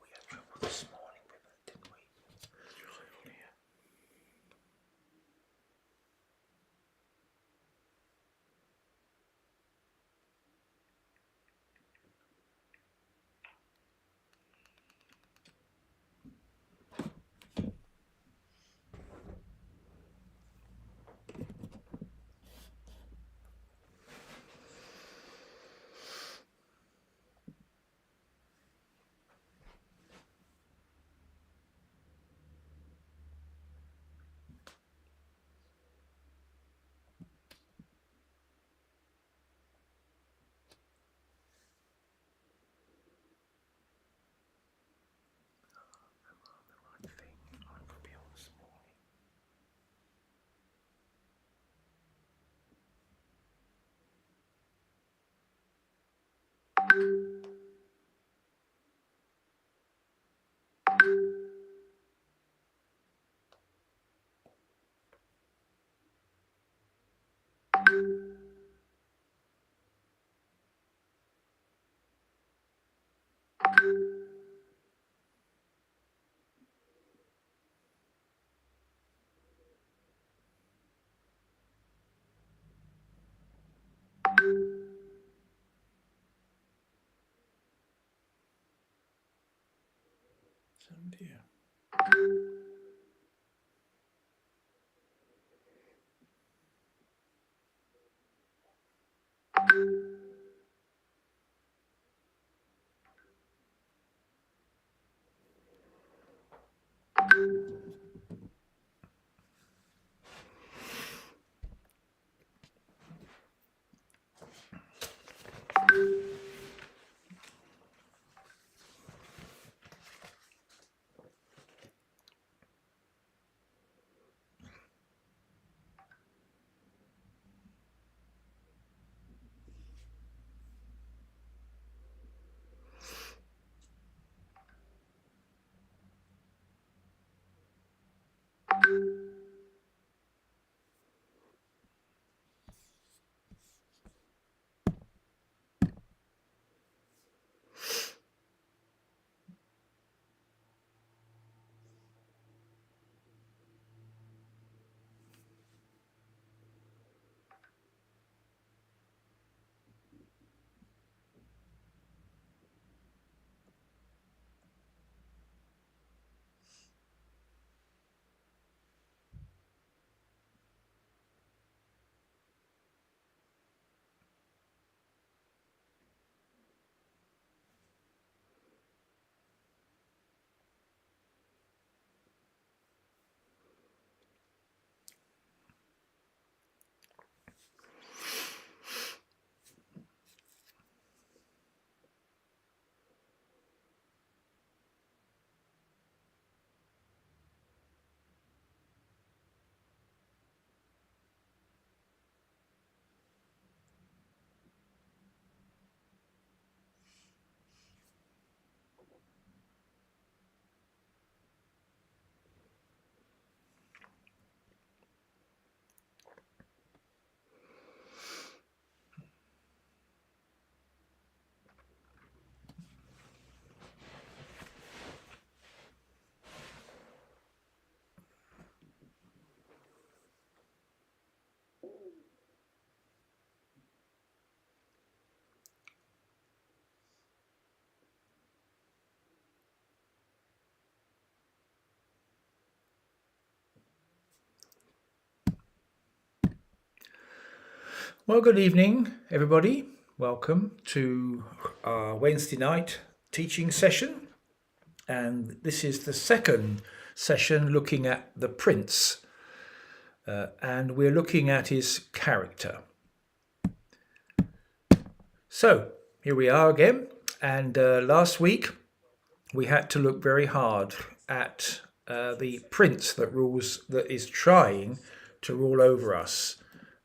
We had trouble this morning with it, didn't we? Oh dear. Well, good evening, everybody. Welcome to our Wednesday night teaching session. And this is the second session looking at the Prince. And we're looking at his character. So here we are again. And last week we had to look very hard at the prince that is trying to rule over us.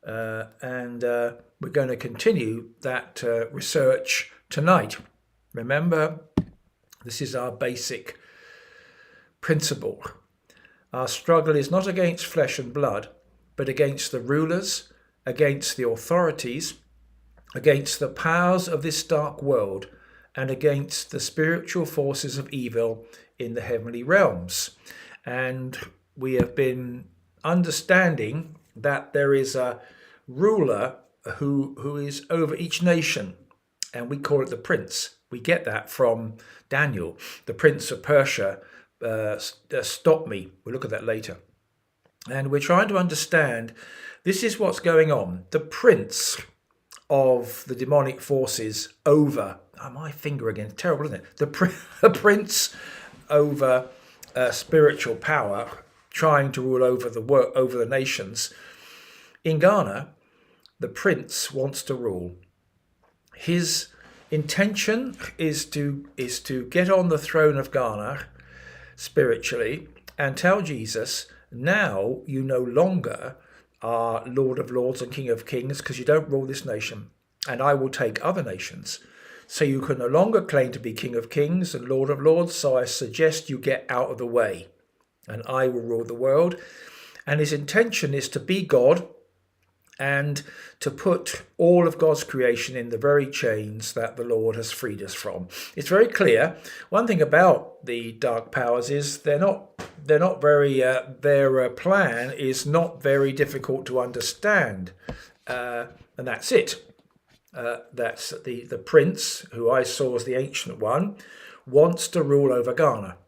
And we're going to continue that research tonight. Remember, this is our basic principle. Our struggle is not against flesh and blood, but against the rulers, against the authorities, against the powers of this dark world, and against the spiritual forces of evil in the heavenly realms. And we have been understanding that there is a ruler who is over each nation, and we call it the prince. We get that from Daniel, the prince of Persia. Stop me. We'll look at that later. And we're trying to understand this is what's going on. The prince of the demonic forces over, my finger again, terrible, isn't it? The prince over spiritual power, trying to rule over the nations. In Ghana, the prince wants to rule. His intention is to get on the throne of Ghana spiritually and tell Jesus, now you no longer are Lord of Lords and King of Kings because you don't rule this nation, and I will take other nations. So you can no longer claim to be King of Kings and Lord of Lords, so I suggest you get out of the way and I will rule the world. And his intention is to be God and to put all of God's creation in the very chains that the Lord has freed us from. It's very clear. One thing about the dark powers is they're not very, their plan is not very difficult to understand. And that's it. That's the prince, who I saw as the Ancient One, wants to rule over Ghana.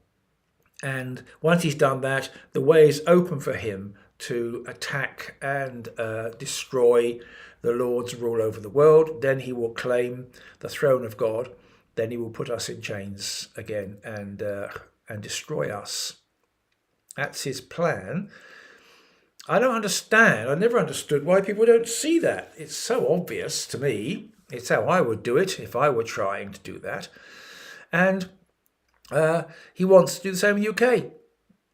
And once he's done that, the way is open for him to attack and destroy the Lord's rule over the world. Then he will claim the throne of God. Then he will put us in chains again and destroy us. That's his plan. I don't understand. I never understood why people don't see that. It's so obvious to me. It's how I would do it if I were trying to do that. And he wants to do the same in the UK.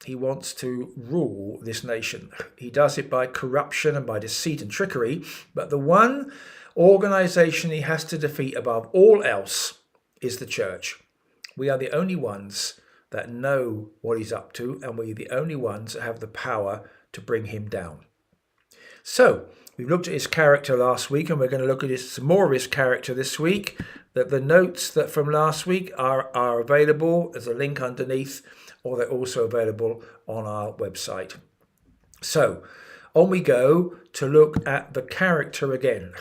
He wants to rule this nation. He does it by corruption and by deceit and trickery. But the one organization he has to defeat above all else is the church. We are the only ones that know what he's up to, and we're the only ones that have the power to bring him down. So we've looked at his character last week, and we're going to look at some more of his character this week. That the notes that from last week are available. There's a link underneath, or they're also available on our website. So on we go to look at the character again.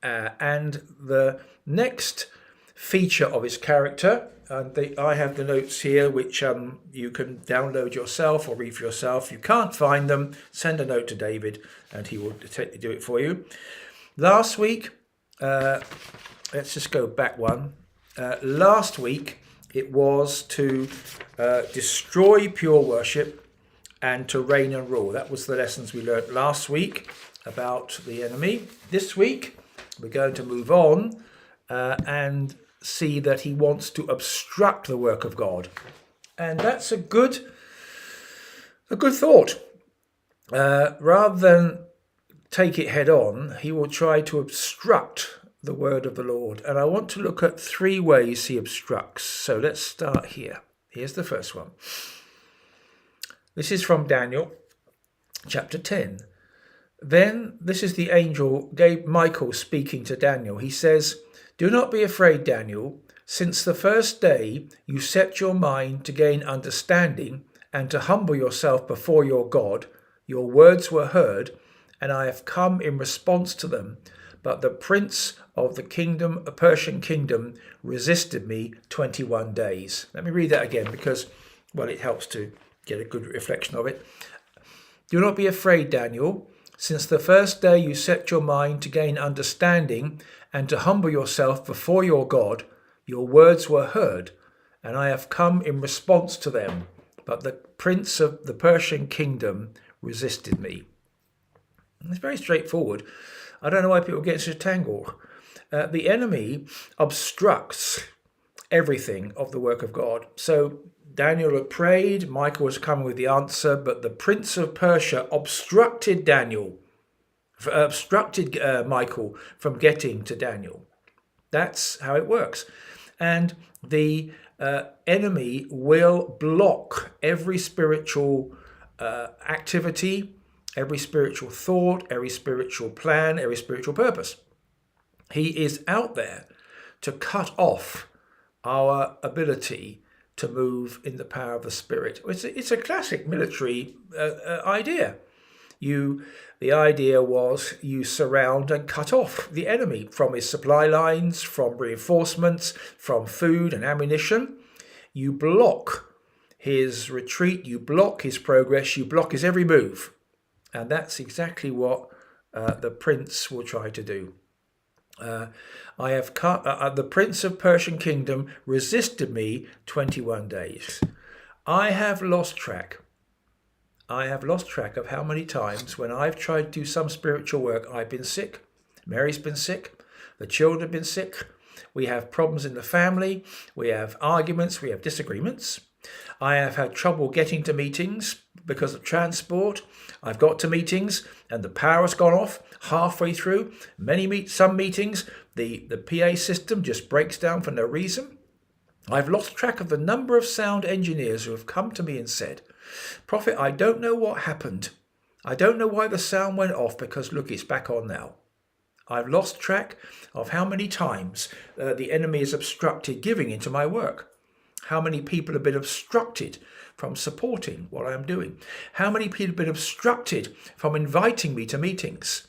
And the next feature of his character, I have the notes here, which you can download yourself or read for yourself. If you can't find them, send a note to David and he will do it for you. Last week, let's just go back one. Last week, it was to destroy pure worship and to reign and rule. That was the lessons we learned last week about the enemy. This week, we're going to move on and see that he wants to obstruct the work of God. And that's a good thought. Rather than take it head on, he will try to obstruct the word of the Lord. And I want to look at 3 ways he obstructs. So let's start here. Here's the first one. This is from Daniel chapter 10. Then, this is the angel Michael speaking to Daniel. He says, "Do not be afraid, Daniel, since the first day you set your mind to gain understanding and to humble yourself before your God. Your words were heard, and I have come in response to them. But the prince of the kingdom, a Persian kingdom, resisted me 21 days. Let me read that again because, well, it helps to get a good reflection of it. "Do not be afraid, Daniel, Since the first day you set your mind to gain understanding and to humble yourself before your God, your words were heard, and I have come in response to them. But the prince of the Persian kingdom resisted me. It's very straightforward. I don't know why people get so tangled. The enemy obstructs everything of the work of God. So Daniel had prayed, Michael was coming with the answer, but the prince of Persia obstructed Michael from getting to Daniel. That's how it works. And the enemy will block every spiritual activity, every spiritual thought, every spiritual plan, every spiritual purpose. He is out there to cut off our ability to move in the power of the Spirit. It's a classic military idea. The idea was you surround and cut off the enemy from his supply lines, from reinforcements, from food and ammunition. You block his retreat, you block his progress, you block his every move. And that's exactly what the prince will try to do. I have cut. The prince of Persian kingdom resisted me 21 days. I have lost track. I have lost track of how many times when I've tried to do some spiritual work, I've been sick. Mary's been sick. The children have been sick. We have problems in the family. We have arguments. We have disagreements. I have had trouble getting to meetings because of transport. I've got to meetings and the power has gone off halfway through. Some meetings, the PA system just breaks down for no reason. I've lost track of the number of sound engineers who have come to me and said, Prophet, I don't know what happened. I don't know why the sound went off because look, it's back on now. I've lost track of how many times the enemy has obstructed giving into my work. How many people have been obstructed from supporting what I am doing? How many people have been obstructed from inviting me to meetings,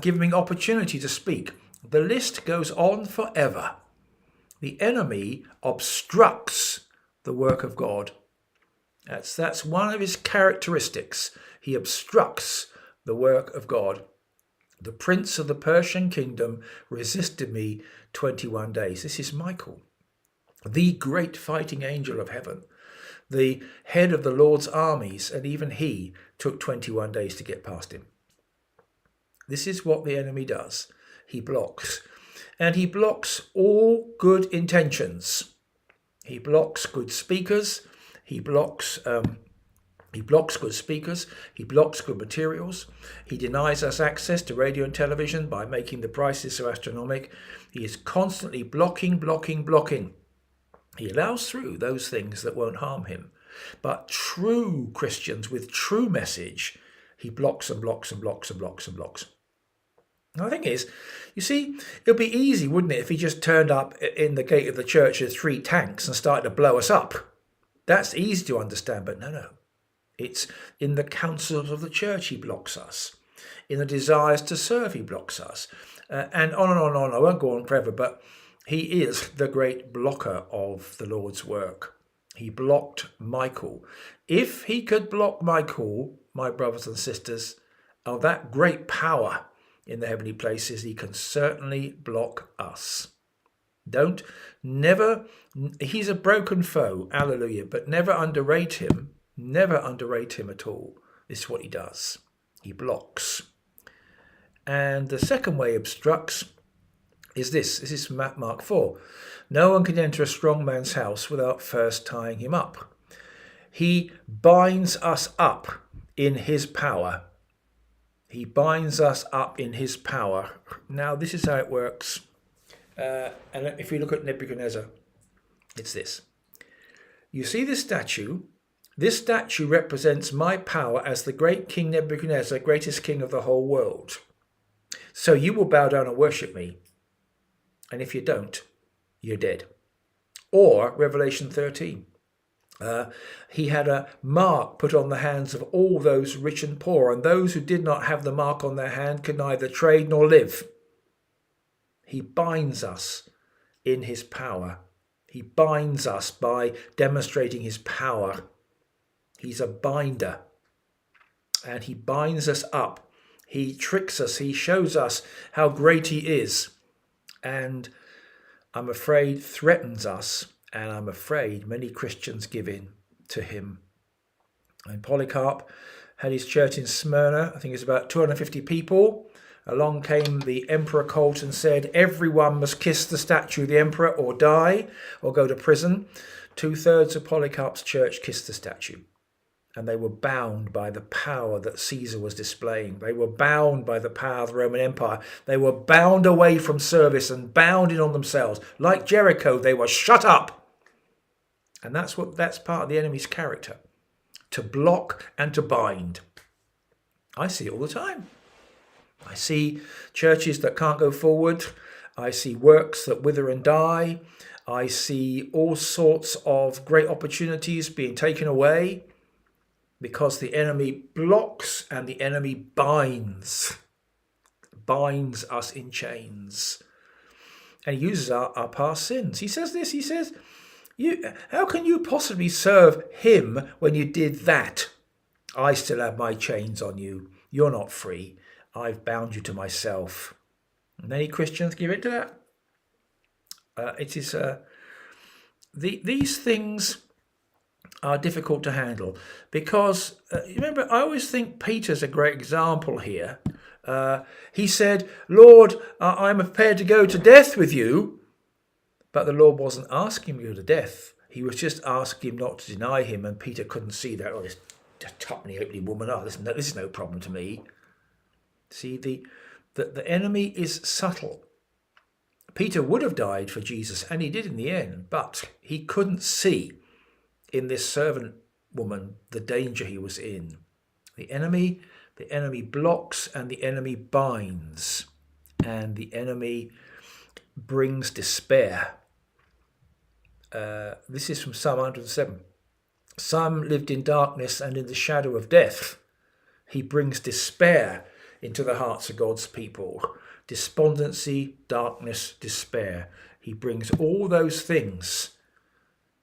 giving me opportunity to speak? The list goes on forever. The enemy obstructs the work of God. That's one of his characteristics. He obstructs the work of God. The prince of the Persian kingdom resisted me 21 days. This is Michael, the great fighting angel of heaven, the head of the Lord's armies, and even he took 21 days to get past him. This is what the enemy does. He blocks. And he blocks all good intentions. He blocks good speakers. He blocks good speakers. He blocks good materials. He denies us access to radio and television by making the prices so astronomical. He is constantly blocking. He allows through those things that won't harm him. But true Christians with true message, he blocks and blocks and blocks and blocks and blocks. And the thing is, you see, it would be easy, wouldn't it, if he just turned up in the gate of the church with 3 tanks and started to blow us up. That's easy to understand, but no. It's in the councils of the church he blocks us. In the desires to serve he blocks us. And on and on and on. I won't go on forever, but he is the great blocker of the Lord's work. He blocked Michael. If he could block Michael, my brothers and sisters, of that great power in the heavenly places, he can certainly block us. He's a broken foe, hallelujah, but never underrate him at all. This is what he does. He blocks. And the second way he obstructs is this. This is from Mark 4. No one can enter a strong man's house without first tying him up. He binds us up in his power. He binds us up in his power. Now, this is how it works. And if we look at Nebuchadnezzar, it's this. You see this statue? This statue represents my power as the great King Nebuchadnezzar, greatest king of the whole world. So you will bow down and worship me. And if you don't, you're dead. Or Revelation 13. He had a mark put on the hands of all those rich and poor, and those who did not have the mark on their hand could neither trade nor live. He binds us in his power. He binds us by demonstrating his power. He's a binder, and he binds us up He tricks us. He shows us how great he is. And I'm afraid threatens us. And I'm afraid many Christians give in to him. And Polycarp had his church in Smyrna. I think it's about 250 people. Along came the emperor cult and said, everyone must kiss the statue of the emperor or die or go to prison. 2/3 of Polycarp's church kissed the statue. And they were bound by the power that Caesar was displaying. They were bound by the power of the Roman Empire. They were bound away from service and bound in on themselves. Like Jericho, they were shut up. And that's part of the enemy's character. To block and to bind. I see it all the time. I see churches that can't go forward. I see works that wither and die. I see all sorts of great opportunities being taken away because the enemy blocks and the enemy binds us in chains. And he uses our past sins. He says this, he says, how can you possibly serve him when you did that? I still have my chains on you. You're not free. I've bound you to myself. Many Christians give it to that. These things are difficult to handle because, remember, I always think Peter's a great example here. He said, Lord, I'm prepared to go to death with you. But the Lord wasn't asking him to go to death. He was just asking him not to deny him. And Peter couldn't see that. Oh, this tuppenny halfpenny woman. Oh, this is no problem to me. See, the enemy is subtle. Peter would have died for Jesus, and he did in the end. But he couldn't see in this servant woman the danger he was in. The enemy blocks and the enemy binds. And the enemy brings despair. This is from Psalm 107. Some lived in darkness and in the shadow of death. He brings despair into the hearts of God's people. Despondency, darkness, despair. He brings all those things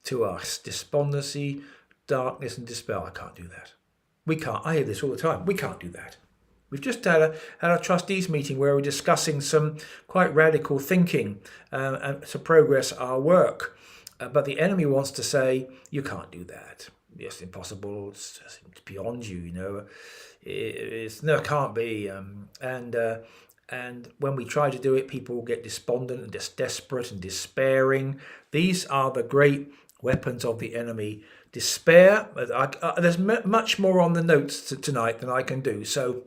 to us. Despondency, darkness and despair. I can't do that. We can't. I hear this all the time. We can't do that. We've just had a trustees meeting where we're discussing some quite radical thinking and to progress our work. But the enemy wants to say, you can't do that. It's impossible. It's beyond you, you know. It can't be. And when we try to do it, people get despondent and just desperate and despairing. These are the great weapons of the enemy. Despair. There's much more on the notes tonight than I can do. So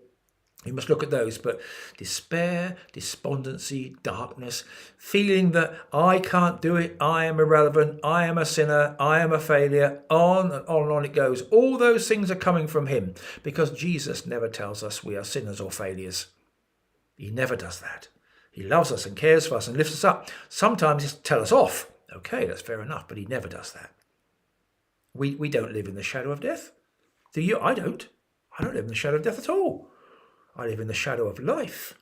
you must look at those, but despair, despondency, darkness, feeling that I can't do it, I am irrelevant, I am a sinner, I am a failure, on and on it goes. All those things are coming from him because Jesus never tells us we are sinners or failures. He never does that. He loves us and cares for us and lifts us up. Sometimes he'll tell us off. Okay, that's fair enough, but he never does that. We don't live in the shadow of death. Do you? I don't. I don't live in the shadow of death at all. I live in the shadow of life.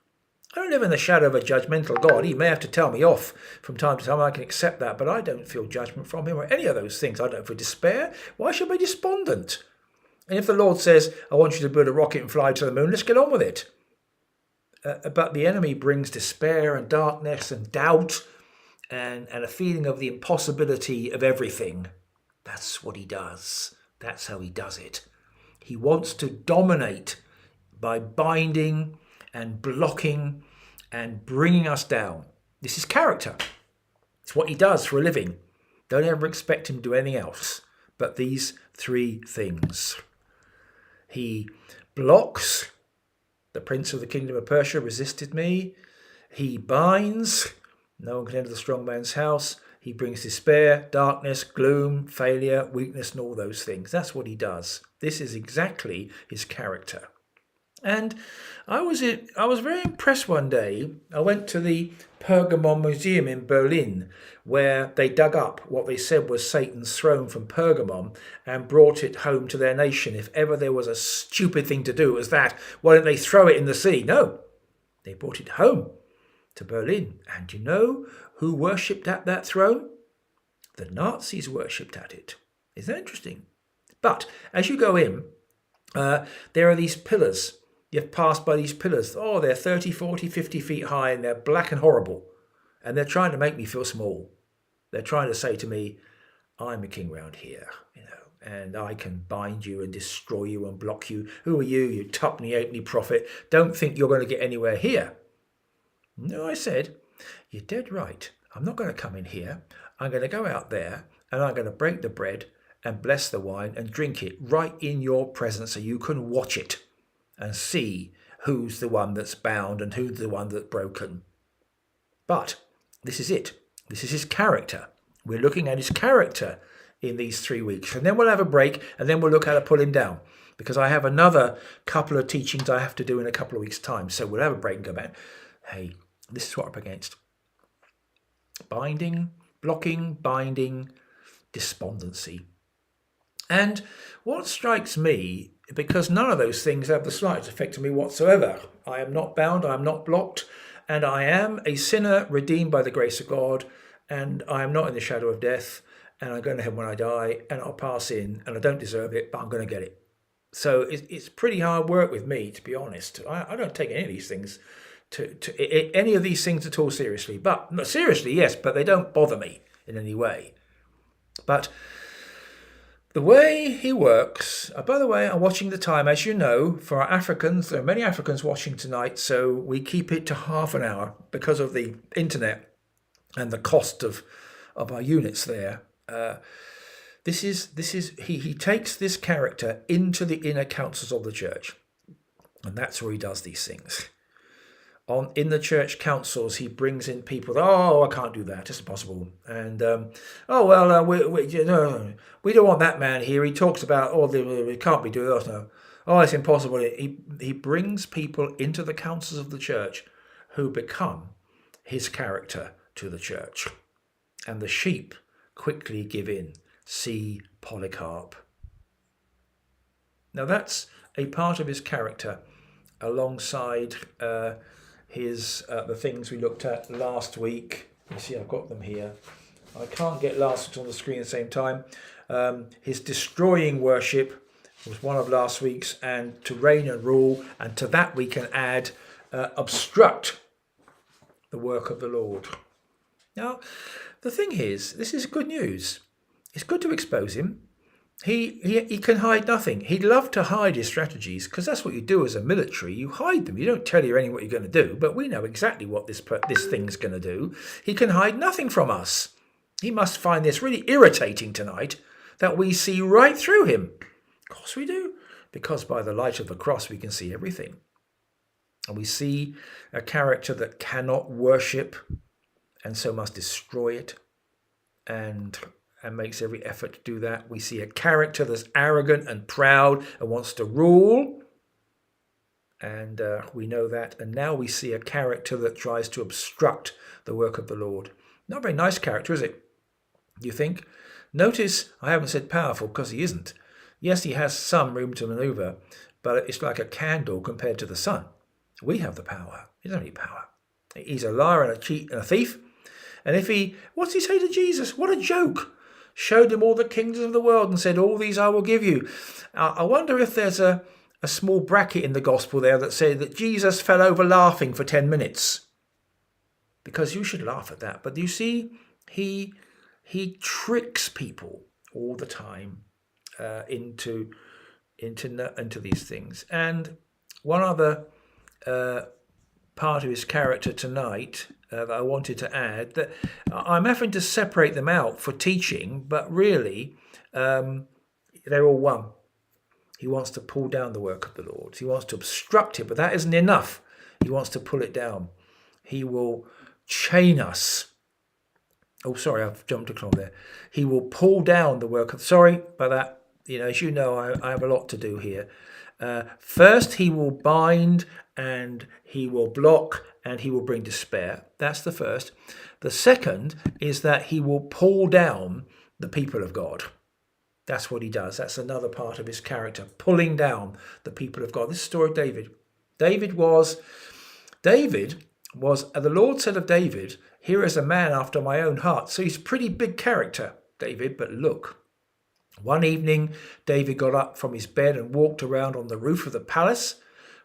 I don't live in the shadow of a judgmental God. He may have to tell me off from time to time. I can accept that, but I don't feel judgment from him or any of those things. I don't feel despair. Why should I be despondent? And if the Lord says, I want you to build a rocket and fly to the moon, let's get on with it. But the enemy brings despair and darkness and doubt and a feeling of the impossibility of everything. That's what he does. That's how he does it. He wants to dominate by binding and blocking and bringing us down. This is character. It's what he does for a living. Don't ever expect him to do anything else but these three things. He blocks. The prince of the kingdom of Persia resisted me. He binds. No one can enter the strong man's house. He brings despair, darkness, gloom, failure, weakness, and all those things. That's what he does. This is exactly his character. And I was very impressed one day. I went to the Pergamon Museum in Berlin, where they dug up what they said was Satan's throne from Pergamon and brought it home to their nation. If ever there was a stupid thing to do, it was that. Why didn't they throw it in the sea? No, they brought it home to Berlin. And you know who worshipped at that throne? The Nazis worshipped at it. Isn't that interesting? But as you go in, there are these pillars. You've passed by these pillars. Oh, they're 30, 40, 50 feet high and they're black and horrible. And they're trying to make me feel small. They're trying to say to me, I'm a king round here, and I can bind you and destroy you and block you. Who are you, you tuppenny halfpenny prophet? Don't think you're going to get anywhere here. No, I said, you're dead right. I'm not going to come in here. I'm going to go out there and I'm going to break the bread and bless the wine and drink it right in your presence so you can watch it and see who's the one that's bound and who's the one that's broken. But this is it. This is his character. We're looking at his character in these 3 weeks. And then we'll have a break and then we'll look how to pull him down. Because I have another couple of teachings I have to do in a couple of weeks' time. So we'll have a break and go back. Hey, this is what I'm up against. Binding, blocking, binding, despondency. And what strikes me, because none of those things have the slightest effect on me whatsoever. I am not bound, I am not blocked, and I am a sinner redeemed by the grace of God, and I am not in the shadow of death, and I'm going to heaven when I die, and I'll pass in, and I don't deserve it, but I'm going to get it. So it's pretty hard work with me, to be honest. I don't take any of these things any of these things at all seriously. But seriously, yes, but they don't bother me in any way. But the way he works, by the way, I'm watching the time, as you know, for our Africans. There are many Africans watching tonight, so we keep it to half an hour because of the internet and the cost of our units there. He takes this character into the inner councils of the church, and that's where he does these things. In the church councils, he brings in people. Oh, I can't do that. It's impossible. And we don't want that man here. He talks about we can't be doing that. No. Oh, it's impossible. He brings people into the councils of the church who become his character to the church, and the sheep quickly give in. See Polycarp. Now that's a part of his character, alongside the things we looked at last week. You see, I've got them here. I can't get last week's on the screen at the same time. His destroying worship was one of last week's, and to reign and rule, and to that we can add obstruct the work of the Lord. Now, the thing is, this is good news. It's good to expose him. He can hide nothing. He'd love to hide his strategies, because that's what you do as a military. You hide them. You don't tell your enemy what you're going to do, but we know exactly what this thing's going to do. He can hide nothing from us. He must find this really irritating tonight, that we see right through him. Of course we do, because by the light of the cross we can see everything. And we see a character that cannot worship and so must destroy it, and makes every effort to do that. We see a character that's arrogant and proud and wants to rule, and we know that. And now we see a character that tries to obstruct the work of the Lord. Not a very nice character, is it? You think? Notice I haven't said powerful, because he isn't. Yes, he has some room to maneuver, but it's like a candle compared to the sun. We have the power. He doesn't need power. He's a liar and a cheat and a thief. And what's he say to Jesus? What a joke. Showed him all the kingdoms of the world and said, all these I will give you. I wonder if there's a small bracket in the gospel there that said that Jesus fell over laughing for 10 minutes. Because you should laugh at that. But you see, he tricks people all the time into these things. And one other part of his character tonight that I wanted to add, that I'm having to separate them out for teaching, but really they're all one. He wants to pull down the work of the Lord. He wants to obstruct it, but that isn't enough. He wants to pull it down. He will chain us. Oh, sorry, I've jumped a clog there. He will pull down the work of... Sorry about that. As you know, I have a lot to do here. First, he will bind, and he will block, and he will bring despair. That's the first. The second is that he will pull down the people of God. That's what he does. That's another part of his character, pulling down the people of God. This is the story of David. David was, the Lord said of David, here is a man after my own heart. So he's a pretty big character, David, but look. One evening, David got up from his bed and walked around on the roof of the palace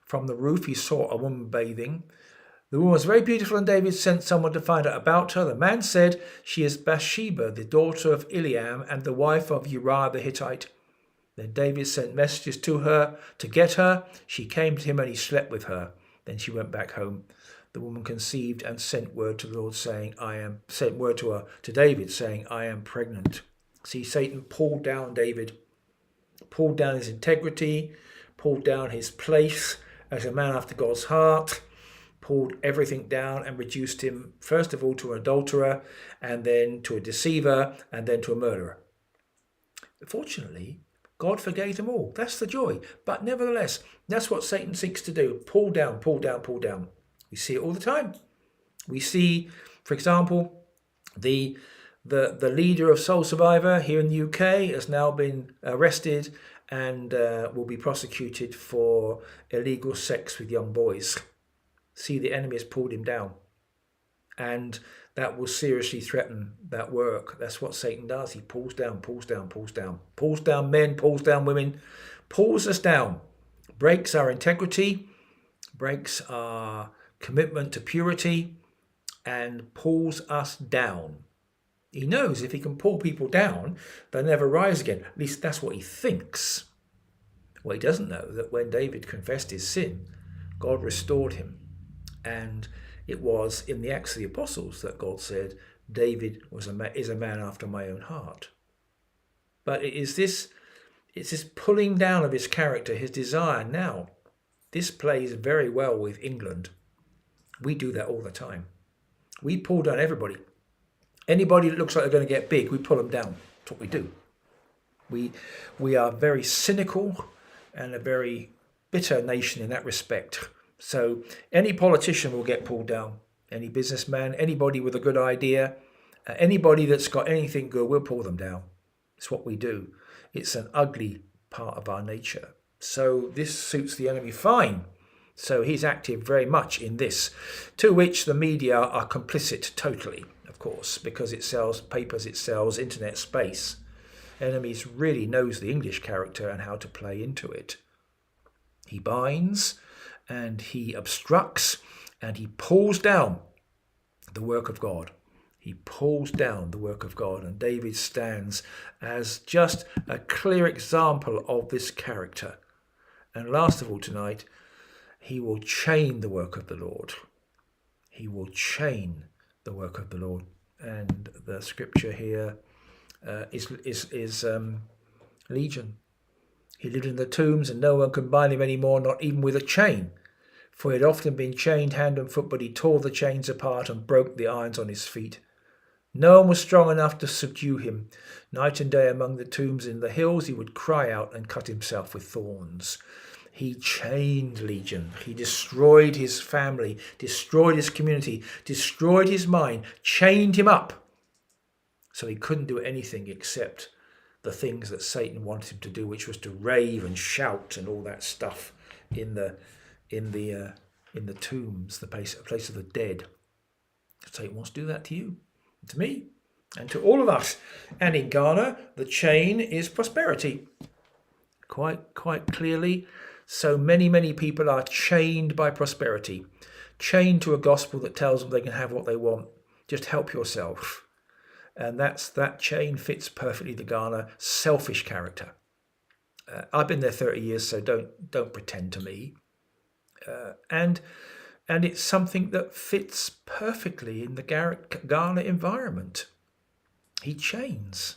From the roof, he saw a woman bathing. The woman was very beautiful, and David sent someone to find out about her. The man said, "She is Bathsheba, the daughter of Eliam, and the wife of Uriah the Hittite." Then David sent messages to her to get her. She came to him, and he slept with her. Then she went back home. The woman conceived and sent word to the Lord, sent word to David, saying, "I am pregnant." See, Satan pulled down David, pulled down his integrity, pulled down his place as a man after God's heart, pulled everything down and reduced him, first of all, to an adulterer, and then to a deceiver, and then to a murderer. Fortunately, God forgave them all. That's the joy. But nevertheless, that's what Satan seeks to do. Pull down, pull down, pull down. We see it all the time. We see, for example, the leader of Soul Survivor here in the UK has now been arrested and will be prosecuted for illegal sex with young boys. See, the enemy has pulled him down, and that will seriously threaten that work. That's what Satan does. He pulls down, pulls down, pulls down, pulls down men, pulls down women, pulls us down, breaks our integrity, breaks our commitment to purity, and pulls us down. He knows if he can pull people down, they'll never rise again. At least that's what he thinks. Well, he doesn't know that when David confessed his sin, God restored him. And it was in the Acts of the Apostles that God said, David is a man after my own heart. But it's this pulling down of his character, his desire. Now, this plays very well with England. We do that all the time. We pull down everybody. Anybody that looks like they're going to get big, we pull them down. That's what we do. We are very cynical and a very bitter nation in that respect. So any politician will get pulled down. Any businessman, anybody with a good idea, anybody that's got anything good, we'll pull them down. It's what we do. It's an ugly part of our nature. So this suits the enemy fine. So he's active very much in this, to which the media are complicit totally, of course, because it sells papers, it sells internet space. Enemies really knows the English character and how to play into it. He binds and he obstructs and he pulls down the work of God. He pulls down the work of God, and David stands as just a clear example of this character. And last of all tonight, he will chain the work of the Lord. He will chain the work of the Lord. And the scripture here is Legion. He lived in the tombs, and no one could bind him anymore, not even with a chain. For he had often been chained hand and foot, but he tore the chains apart and broke the irons on his feet. No one was strong enough to subdue him. Night and day among the tombs in the hills, he would cry out and cut himself with thorns. He chained Legion. He destroyed his family, destroyed his community, destroyed his mind, chained him up. So he couldn't do anything except the things that Satan wanted him to do, which was to rave and shout and all that stuff in the tombs, the place of the dead. Satan wants to do that to you, to me, and to all of us. And in Ghana, the chain is prosperity. Quite clearly. So many people are chained by prosperity, chained to a gospel that tells them they can have what they want. Just help yourself. And that chain fits perfectly the Ghana selfish character. I've been there 30 years, so don't pretend to me. And it's something that fits perfectly in the Ghana environment. He chains.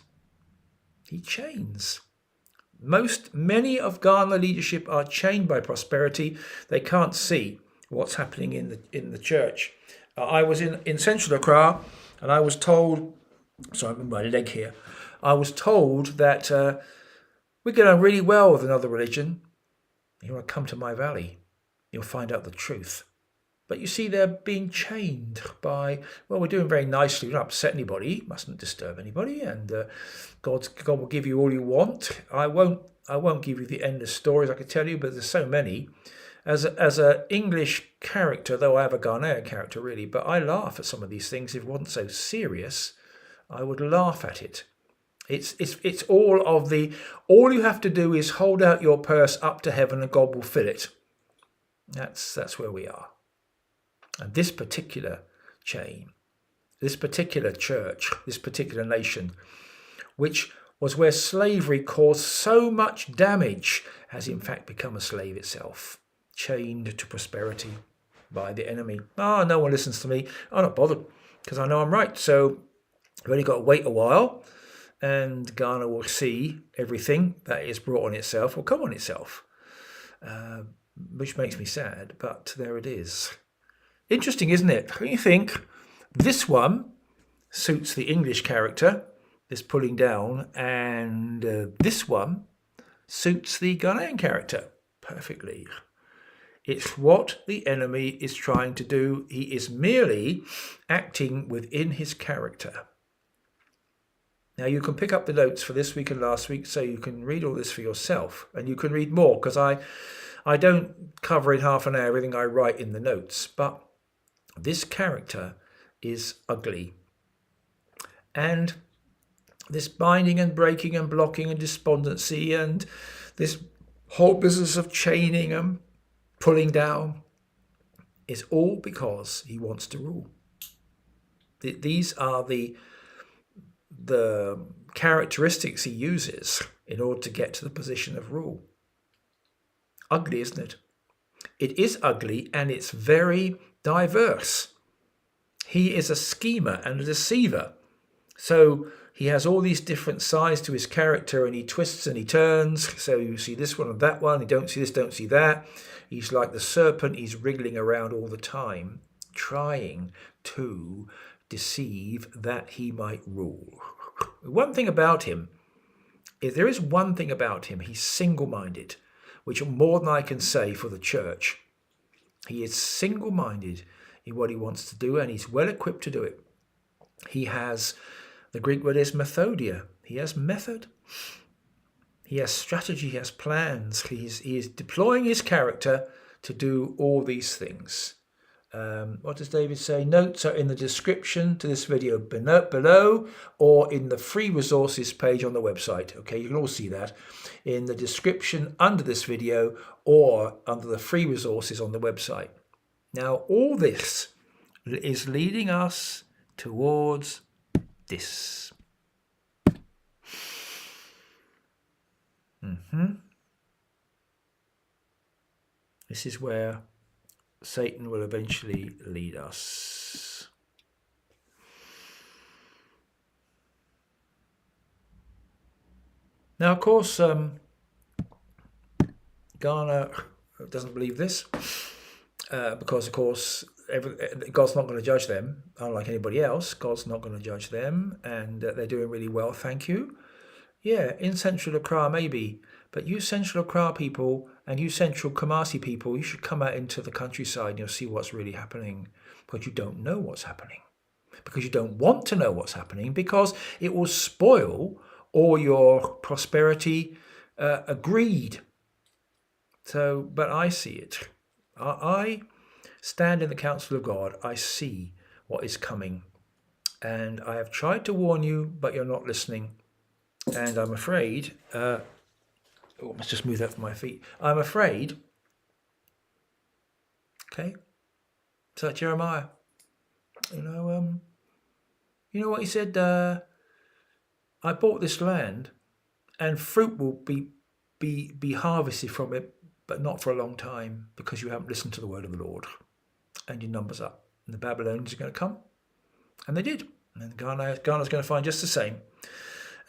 Many of Ghana leadership are chained by prosperity. They can't see what's happening in the church. I was in central Accra, and I was told, sorry, I'm in my leg here. I was told that we're getting on really well with another religion. You want to come to my valley, you'll find out the truth. But you see, they're being chained by, well, we're doing very nicely. We don't upset anybody, mustn't disturb anybody, and God will give you all you want. I won't give you the endless stories I could tell you, but there's so many. As an English character, though I have a Ghanaian character really, but I laugh at some of these things. If it wasn't so serious, I would laugh at it. It's all you have to do is hold out your purse up to heaven and God will fill it. That's where we are. And this particular chain, this particular church, this particular nation, which was where slavery caused so much damage, has in fact become a slave itself, chained to prosperity by the enemy. No one listens to me. I'm not bothered because I know I'm right. So I've only got to wait a while and Ghana will see everything that is brought on itself will come on itself, which makes me sad, but there it is. Interesting, isn't it? You think this one suits the English character, this pulling down, and this one suits the Ghanaian character perfectly. It's what the enemy is trying to do. He is merely acting within his character. Now you can pick up the notes for this week and last week so you can read all this for yourself, and you can read more because I don't cover in half an hour everything I write in the notes, but this character is ugly. And this binding and breaking and blocking and despondency and this whole business of chaining and pulling down is all because he wants to rule. These are the characteristics he uses in order to get to the position of rule. Ugly, isn't it? It is ugly and it's very diverse. He is a schemer and a deceiver. So he has all these different sides to his character and he twists and he turns. So you see this one and that one. You don't see this, don't see that. He's like the serpent. He's wriggling around all the time, trying to deceive that he might rule. One thing about him, if there is one thing about him, he's single-minded, which more than I can say for the church. He is single-minded in what he wants to do, and he's well equipped to do it. He has, the Greek word is methodia. He has method. He has strategy. He has plans. He is deploying his character to do all these things. What does David say? Notes are in the description to this video below or in the free resources page on the website. Okay, you can all see that in the description under this video or under the free resources on the website. Now, all this is leading us towards this. This is where Satan will eventually lead us. Now, of course, Ghana doesn't believe this because, of course, God's not going to judge them, unlike anybody else. God's not going to judge them, and they're doing really well, thank you. Yeah, in Central Accra, maybe. But you Central Accra people and you Central Kumasi people, you should come out into the countryside and you'll see what's really happening. Because you don't know what's happening. Because you don't want to know what's happening. Because it will spoil all your prosperity, greed. So, but I see it. I stand in the counsel of God. I see what is coming. And I have tried to warn you, but you're not listening. And I'm afraid, let's just move that from my feet. I'm afraid, okay, it's like Jeremiah. You know what he said? I bought this land, and fruit will be harvested from it, but not for a long time, because you haven't listened to the word of the Lord, and your numbers up. And the Babylonians are going to come, and they did. And Ghana's going to find just the same.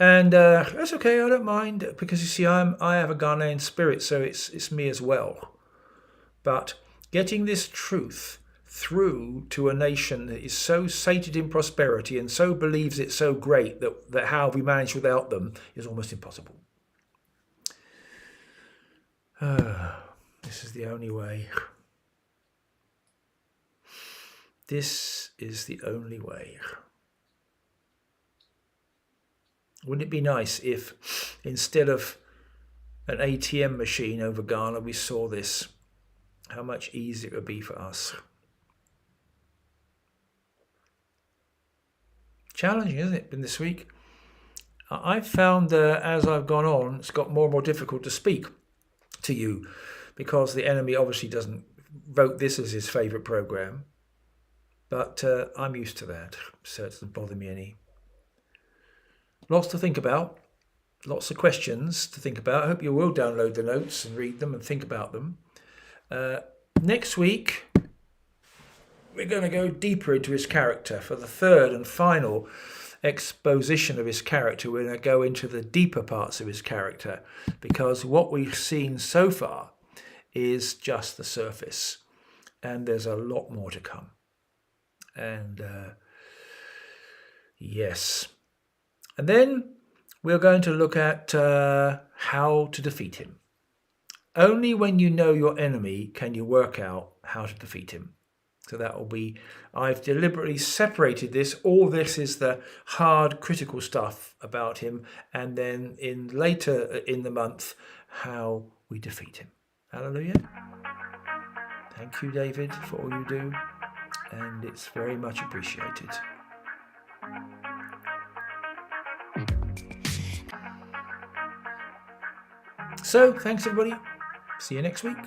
And that's okay, I don't mind, because you see, I have a Ghanaian spirit, so it's me as well. But getting this truth through to a nation that is so sated in prosperity and so believes it's so great that how we manage without them is almost impossible. This is the only way. This is the only way. Wouldn't it be nice if instead of an ATM machine over Ghana, we saw this? How much easier it would be for us. Challenging, isn't it, been this week? I've found as I've gone on, it's got more and more difficult to speak to you because the enemy obviously doesn't wrote this as his favourite programme, but I'm used to that, so it doesn't bother me any. Lots to think about, lots of questions to think about. I hope you will download the notes and read them and think about them. Next week, we're going to go deeper into his character. For the third and final exposition of his character, we're going to go into the deeper parts of his character, because what we've seen so far is just the surface, and there's a lot more to come. And yes. And then we're going to look at how to defeat him. Only when you know your enemy can you work out how to defeat him. So that will be, I've deliberately separated this. All this is the hard, critical stuff about him. And then later in the month, how we defeat him. Hallelujah. Thank you, David, for all you do. And it's very much appreciated. So, thanks everybody. See you next week.